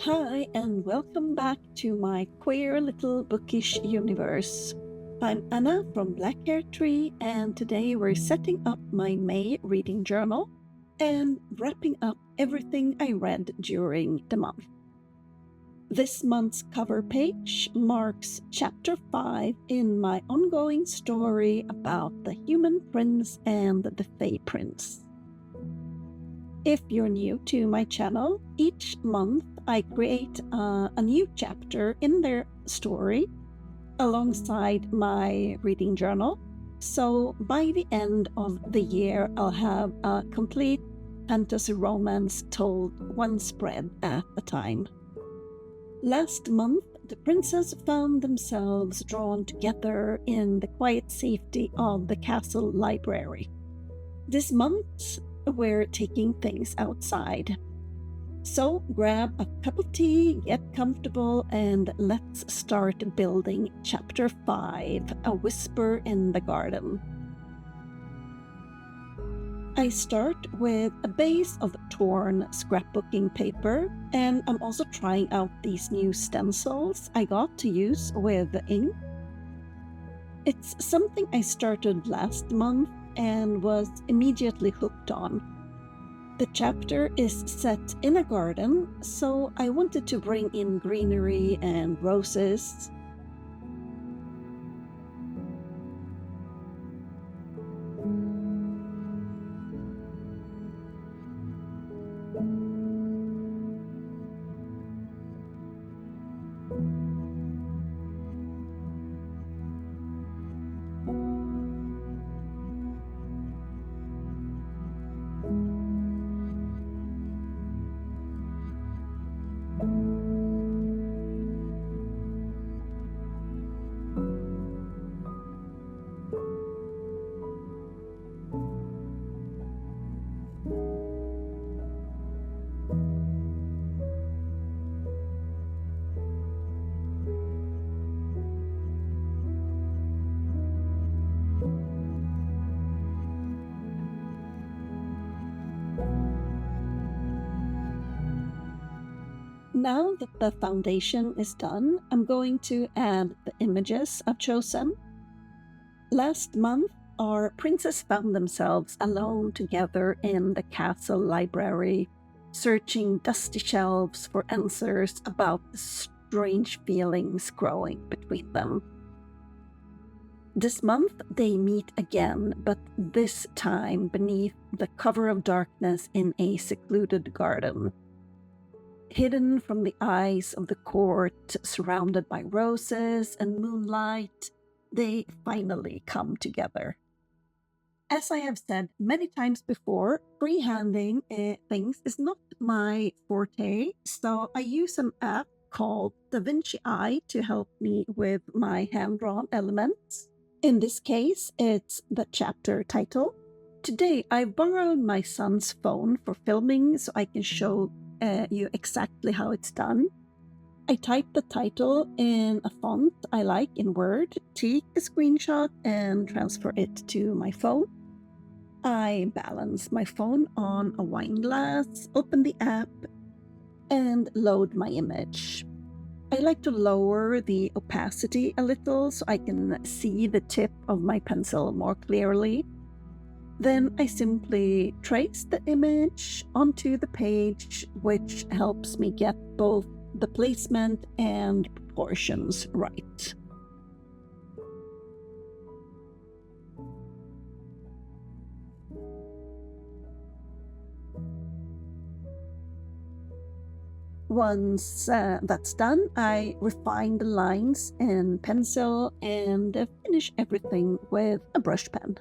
Hi, and welcome back to my queer little bookish universe. I'm Anna from Black Hair Tree, and today we're setting up my May reading journal and wrapping up everything I read during the month. This month's cover page marks chapter 5 in my ongoing story about the human prince and the fae prince. If you're new to my channel, each month I create a new chapter in their story alongside my reading journal. So by the end of the year, I'll have a complete fantasy romance told one spread at a time. Last month, the princes found themselves drawn together in the quiet safety of the castle library. This month, we're taking things outside. So grab a cup of tea, get comfortable, and let's start building chapter 5, A Whisper in the Garden. I start with a base of torn scrapbooking paper, and I'm also trying out these new stencils I got to use with the ink. It's something I started last month and was immediately hooked on. The chapter is set in a garden, so I wanted to bring in greenery and roses. Now that the foundation is done, I'm going to add the images I've chosen. Last month, our princes found themselves alone together in the castle library, searching dusty shelves for answers about the strange feelings growing between them. This month, they meet again, but this time beneath the cover of darkness in a secluded garden. Hidden from the eyes of the court, surrounded by roses and moonlight, they finally come together. As I have said many times before, freehanding things is not my forte, so I use an app called DaVinci Eye to help me with my hand-drawn elements. In this case, it's the chapter title. Today, I borrowed my son's phone for filming so I can show you exactly how it's done. I type the title in a font I like in Word, take a screenshot, and transfer it to my phone. I balance my phone on a wine glass, open the app, and load my image. I like to lower the opacity a little so I can see the tip of my pencil more clearly. Then I simply trace the image onto the page, which helps me get both the placement and proportions right. Once that's done, I refine the lines in pencil and finish everything with a brush pen.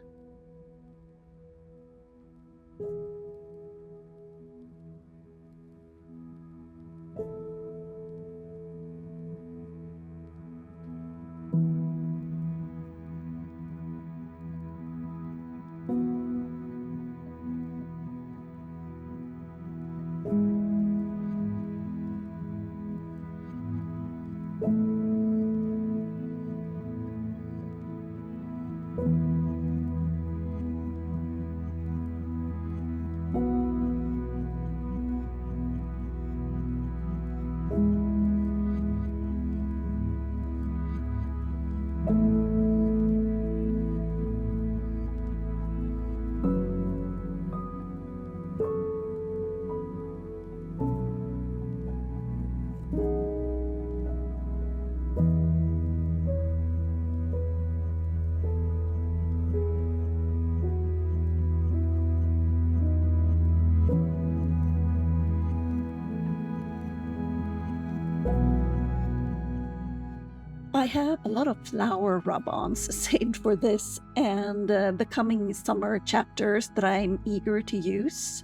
I have a lot of flower rub-ons saved for this and the coming summer chapters that I'm eager to use.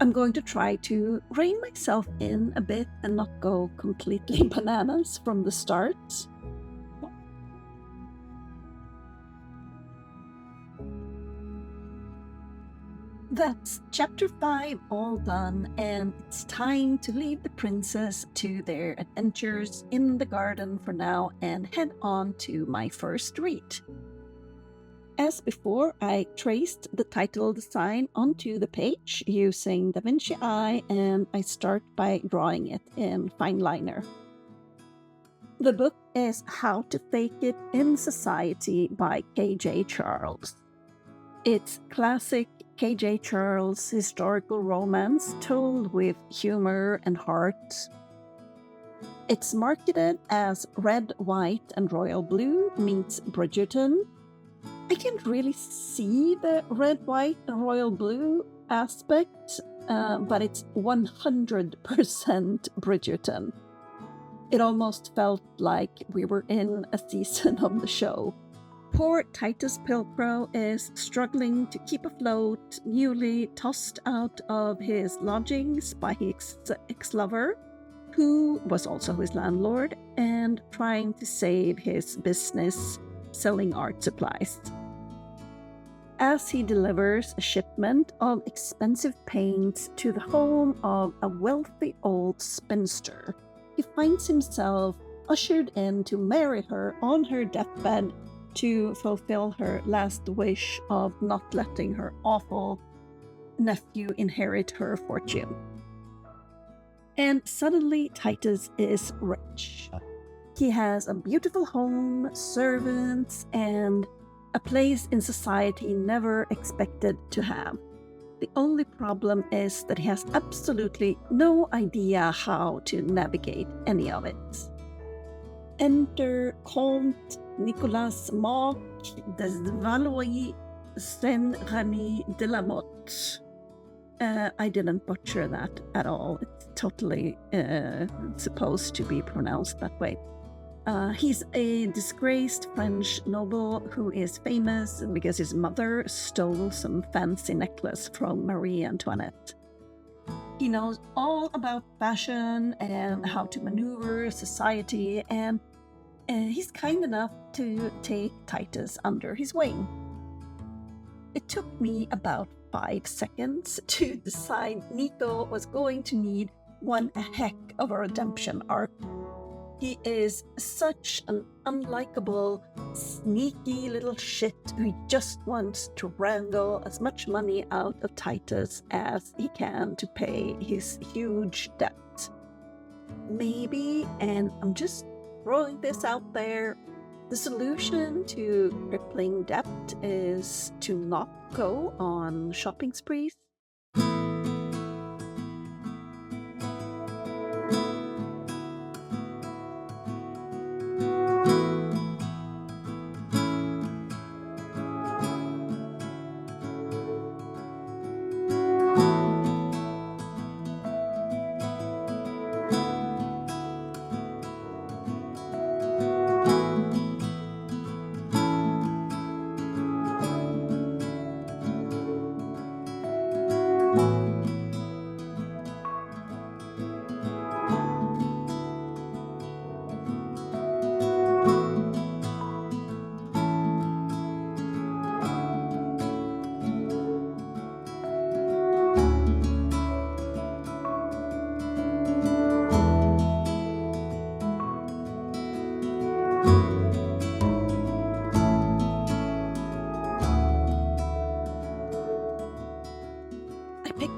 I'm going to try to rein myself in a bit and not go completely bananas from the start. That's chapter 5 all done, and it's time to leave the princess to their adventures in the garden for now and head on to my first read. As before, I traced the title design onto the page using DaVinci Eye, and I start by drawing it in fine liner. The book is How to Fake It in Society by K.J. Charles. It's classic K.J. Charles historical romance told with humor and heart. It's marketed as Red, White, and Royal Blue meets Bridgerton. I can't really see the red, white, and royal blue aspect, but it's 100% Bridgerton. It almost felt like we were in a season of the show. Poor Titus Pilcrow is struggling to keep afloat, newly tossed out of his lodgings by his ex-lover, who was also his landlord, and trying to save his business selling art supplies. As he delivers a shipment of expensive paints to the home of a wealthy old spinster, he finds himself ushered in to marry her on her deathbed to fulfill her last wish of not letting her awful nephew inherit her fortune. And suddenly Titus is rich. He has a beautiful home, servants, and a place in society he never expected to have. The only problem is that he has absolutely no idea how to navigate any of it. Enter Comte Nicolas Marc de Valois Saint-Remy de la Motte. I didn't butcher that at all. It's totally supposed to be pronounced that way. He's a disgraced French noble who is famous because his mother stole some fancy necklace from Marie Antoinette. He knows all about fashion and how to maneuver society, and he's kind enough to take Titus under his wing. It took me about 5 seconds to decide Nico was going to need one heck of a redemption arc. He is such an unlikable, sneaky little shit who just wants to wrangle as much money out of Titus as he can to pay his huge debt. Maybe, and I'm just throwing this out there, the solution to crippling debt is to not go on shopping sprees.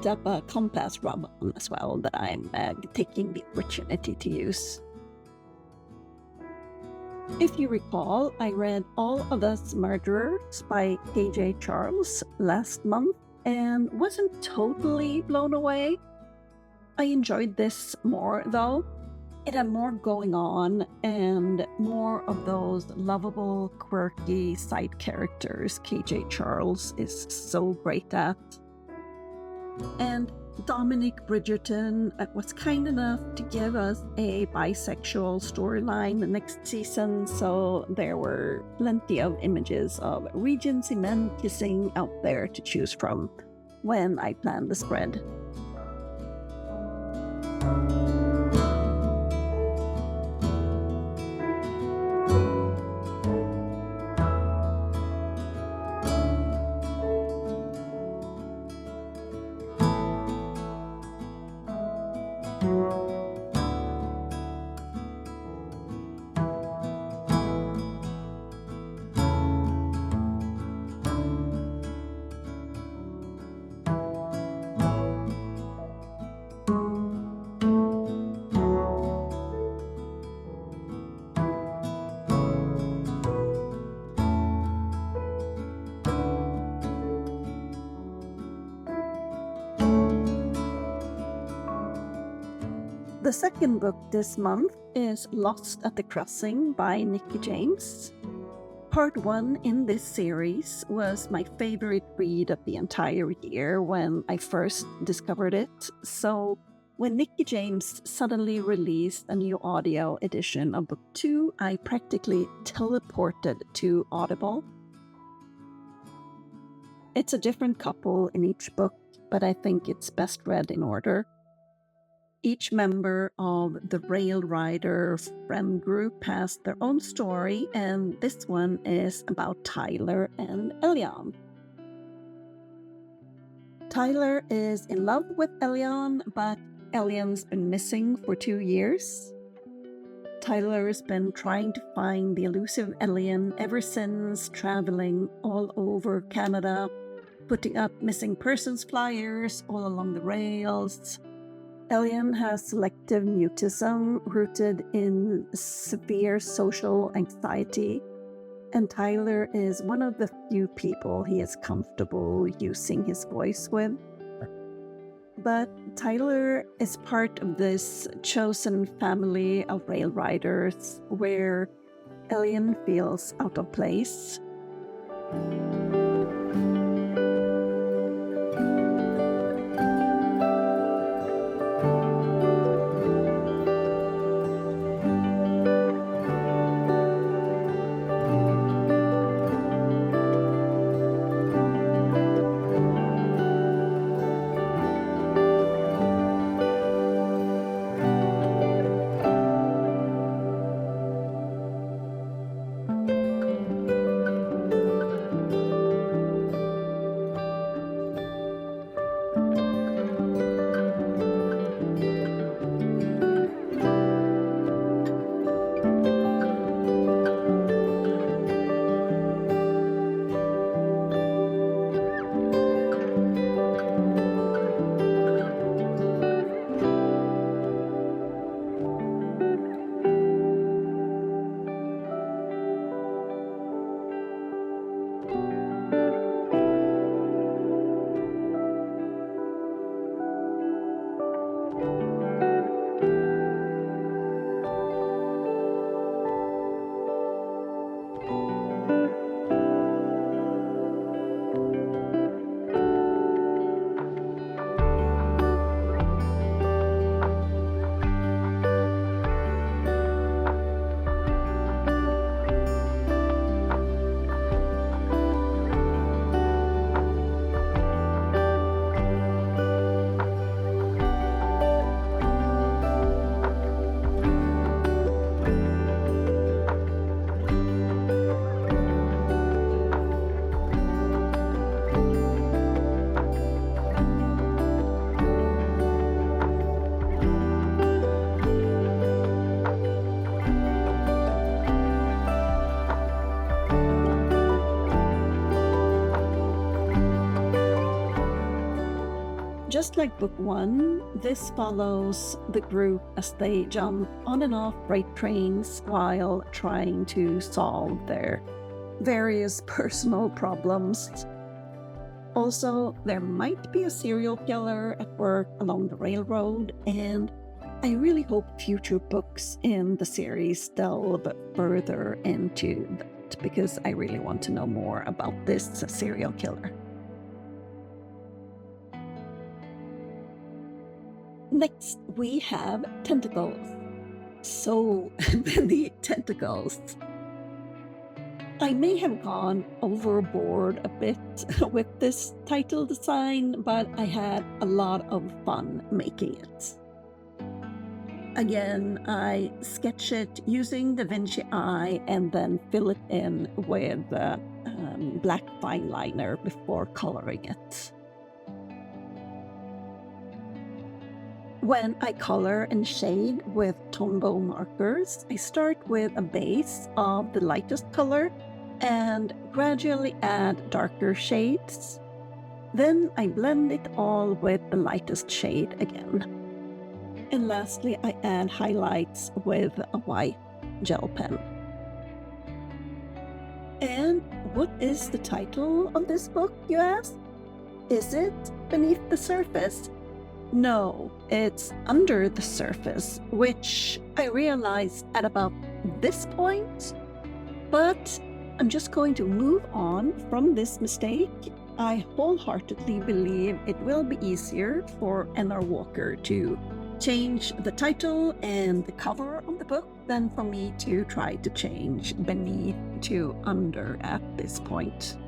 Up a compass rub-on as well that I'm taking the opportunity to use. If you recall, I read All of Us Murderers by K.J. Charles last month and wasn't totally blown away. I enjoyed this more though. It had more going on and more of those lovable, quirky side characters K.J. Charles is so great at. And Dominic Bridgerton was kind enough to give us a bisexual storyline the next season, so there were plenty of images of Regency men kissing out there to choose from when I planned the spread. The second book this month is Lost at the Crossing by Nicky James. Part 1 in this series was my favorite read of the entire year when I first discovered it, so when Nicky James suddenly released a new audio edition of Book 2, I practically teleported to Audible. It's a different couple in each book, but I think it's best read in order. Each member of the Rail Rider friend group has their own story, and this one is about Tyler and Elian. Tyler is in love with Elian, but Elian's been missing for 2 years. Tyler's been trying to find the elusive Elian ever since, traveling all over Canada, putting up missing persons flyers all along the rails. Elian has selective mutism rooted in severe social anxiety, and Tyler is one of the few people he is comfortable using his voice with. But Tyler is part of this chosen family of rail riders where Elian feels out of place. Just like Book 1, this follows the group as they jump on and off freight trains while trying to solve their various personal problems. Also, there might be a serial killer at work along the railroad, and I really hope future books in the series delve further into that, because I really want to know more about this serial killer. Next, we have tentacles. So many tentacles. I may have gone overboard a bit with this title design, but I had a lot of fun making it. Again, I sketch it using Da Vinci Eye and then fill it in with black fine liner before coloring it. When I color and shade with Tombow markers, I start with a base of the lightest color and gradually add darker shades. Then I blend it all with the lightest shade again. And lastly, I add highlights with a white gel pen. And what is the title of this book, you ask? Is it Beneath the Surface? No, it's Under the Surface, which I realized at about this point. But I'm just going to move on from this mistake. I wholeheartedly believe it will be easier for N.R. Walker to change the title and the cover of the book than for me to try to change beneath to under at this point.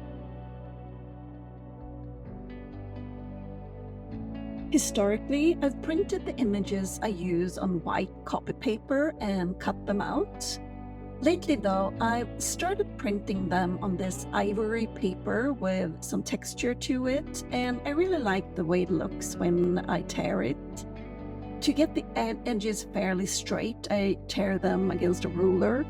Historically, I've printed the images I use on white copy paper and cut them out. Lately though, I've started printing them on this ivory paper with some texture to it, and I really like the way it looks when I tear it. To get the edges fairly straight, I tear them against a ruler.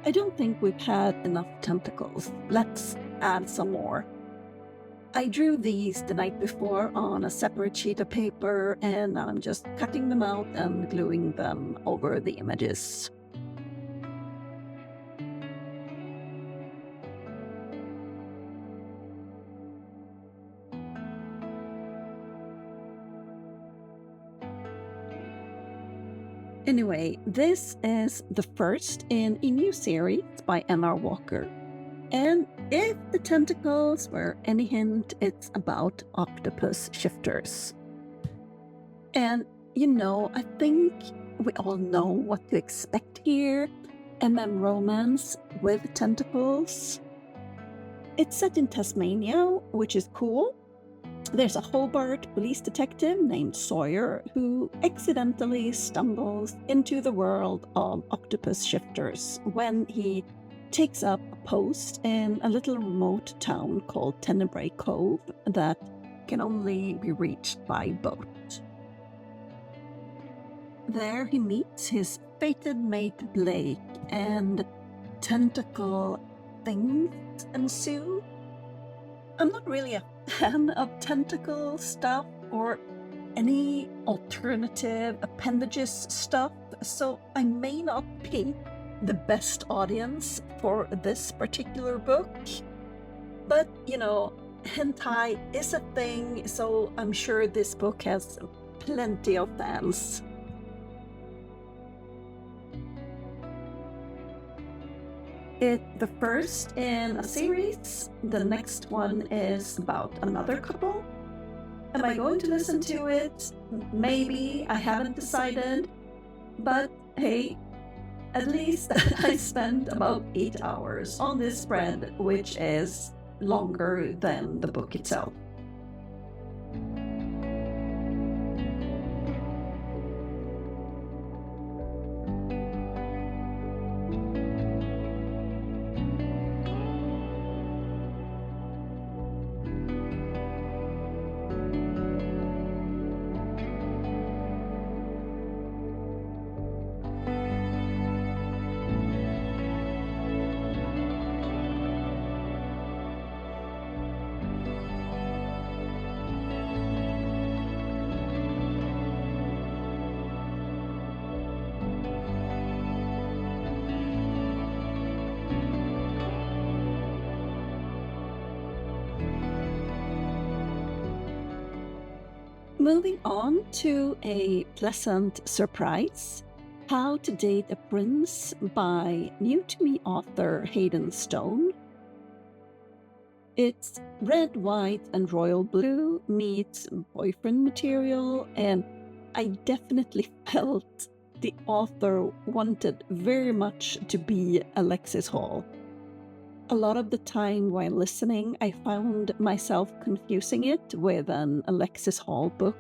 I don't think we've had enough tentacles. Let's add some more. I drew these the night before on a separate sheet of paper, and I'm just cutting them out and gluing them over the images. Anyway, this is the first in a new series by N.R. Walker. And if the tentacles were any hint, it's about octopus shifters. And you know, I think we all know what to expect here. romance with tentacles. It's set in Tasmania, which is cool. There's a Hobart police detective named Sawyer who accidentally stumbles into the world of octopus shifters when he takes up a post in a little remote town called Tenebrae Cove that can only be reached by boat. There he meets his fated mate Blake, and tentacle things ensue. I'm not really a fan of tentacle stuff or any alternative appendages stuff, so I may not be the best audience for this particular book. But, you know, hentai is a thing, so I'm sure this book has plenty of fans. It's the first in a series. The next one is about another couple. Am I going to listen to it? Maybe. I haven't decided. But hey, at least I spent about 8 hours on this spread, which is longer than the book itself. Moving on to a pleasant surprise, How to Date a Prince by new-to-me author Hayden Stone. It's red, white, and royal blue meets boyfriend material, and I definitely felt the author wanted very much to be Alexis Hall. A lot of the time while listening, I found myself confusing it with an Alexis Hall book.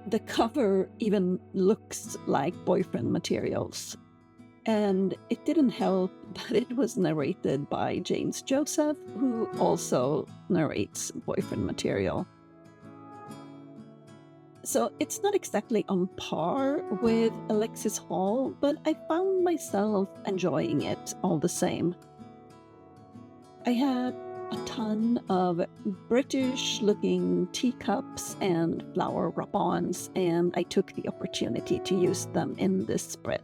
The cover even looks like boyfriend materials. And it didn't help that it was narrated by James Joseph, who also narrates boyfriend material. So it's not exactly on par with Alexis Hall, but I found myself enjoying it all the same. I had a ton of British-looking teacups and flower rub-ons, and I took the opportunity to use them in this spread.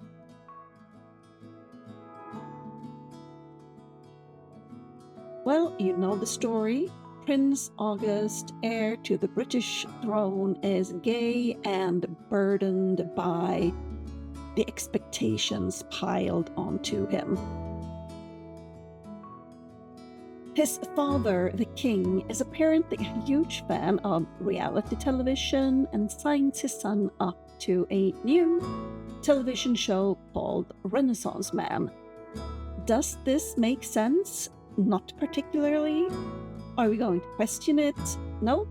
Well, you know the story. Prince August, heir to the British throne, is gay and burdened by the expectations piled onto him. His father, the king, is apparently a huge fan of reality television and signs his son up to a new television show called Renaissance Man. Does this make sense? Not particularly. Are we going to question it? No?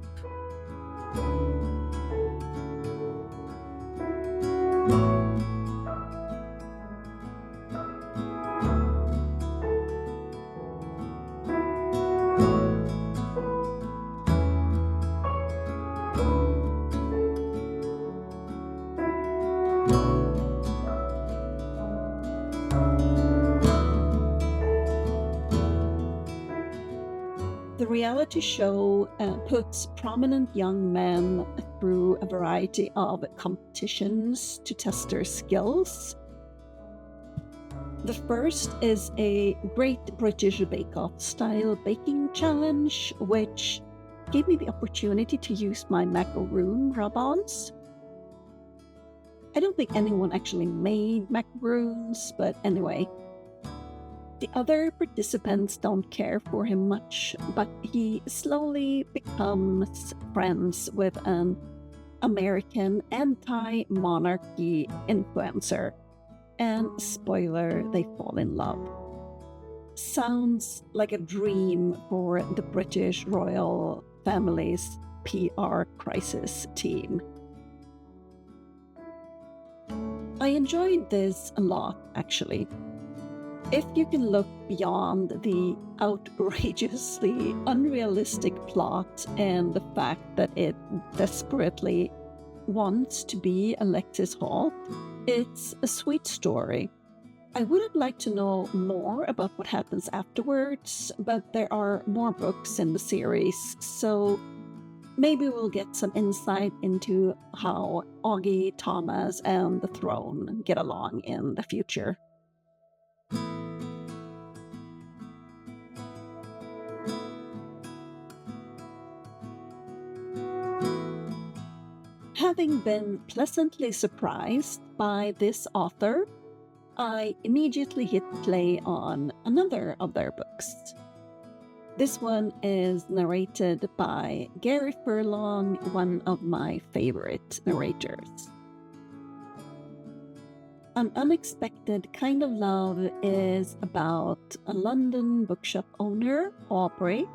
The reality show puts prominent young men through a variety of competitions to test their skills. The first is a Great British Bake Off style baking challenge, which gave me the opportunity to use my macaroon rub-ons. I don't think anyone actually made macaroons, but anyway. The other participants don't care for him much, but he slowly becomes friends with an American anti-monarchy influencer. And spoiler, they fall in love. Sounds like a dream for the British royal family's PR crisis team. I enjoyed this a lot, actually. If you can look beyond the outrageously unrealistic plot and the fact that it desperately wants to be Alexis Hall, it's a sweet story. I would have liked to know more about what happens afterwards, but there are more books in the series, so maybe we'll get some insight into how Augie, Thomas, and the throne get along in the future. Having been pleasantly surprised by this author, I immediately hit play on another of their books. This one is narrated by Gary Furlong, one of my favorite narrators. An Unexpected Kind of Love is about a London bookshop owner, Aubrey.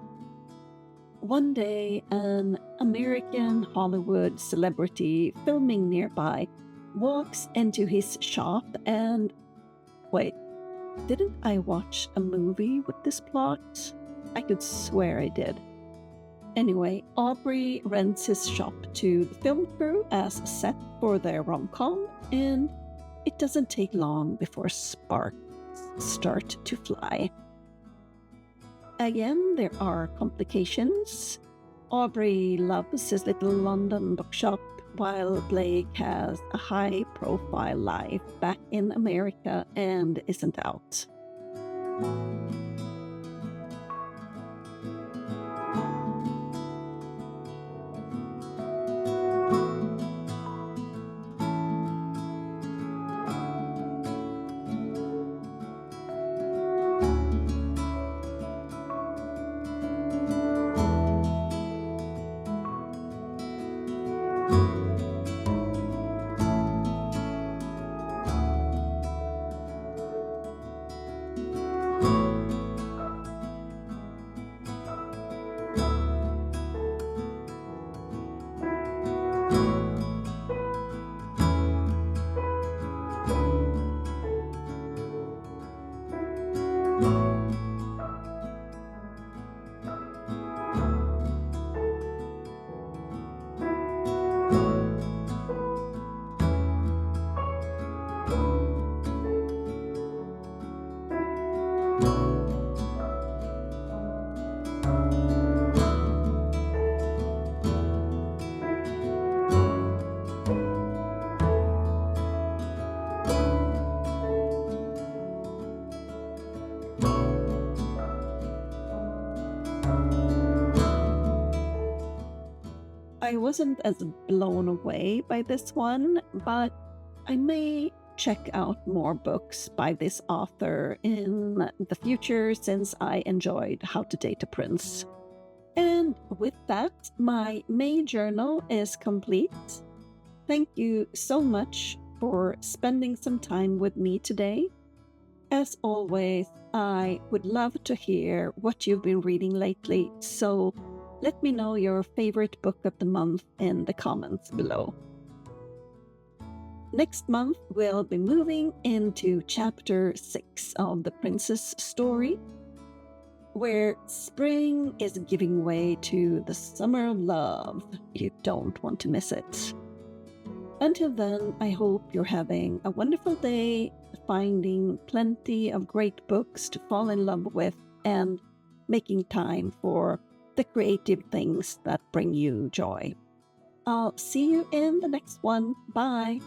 One day, an American Hollywood celebrity filming nearby walks into his shop and... Wait, didn't I watch a movie with this plot? I could swear I did. Anyway, Aubrey rents his shop to the film crew as a set for their rom-com, and it doesn't take long before sparks start to fly. Again, there are complications. Aubrey loves his little London bookshop, while Blake has a high-profile life back in America and isn't out. I wasn't as blown away by this one, but I may check out more books by this author in the future since I enjoyed How to Date a Prince. And with that, my May journal is complete. Thank you so much for spending some time with me today. As always, I would love to hear what you've been reading lately, so let me know your favorite book of the month in the comments below. Next month, we'll be moving into chapter 6 of the Princess story, where spring is giving way to the summer of love. You don't want to miss it. Until then, I hope you're having a wonderful day, finding plenty of great books to fall in love with, and making time for the creative things that bring you joy. I'll see you in the next one. Bye!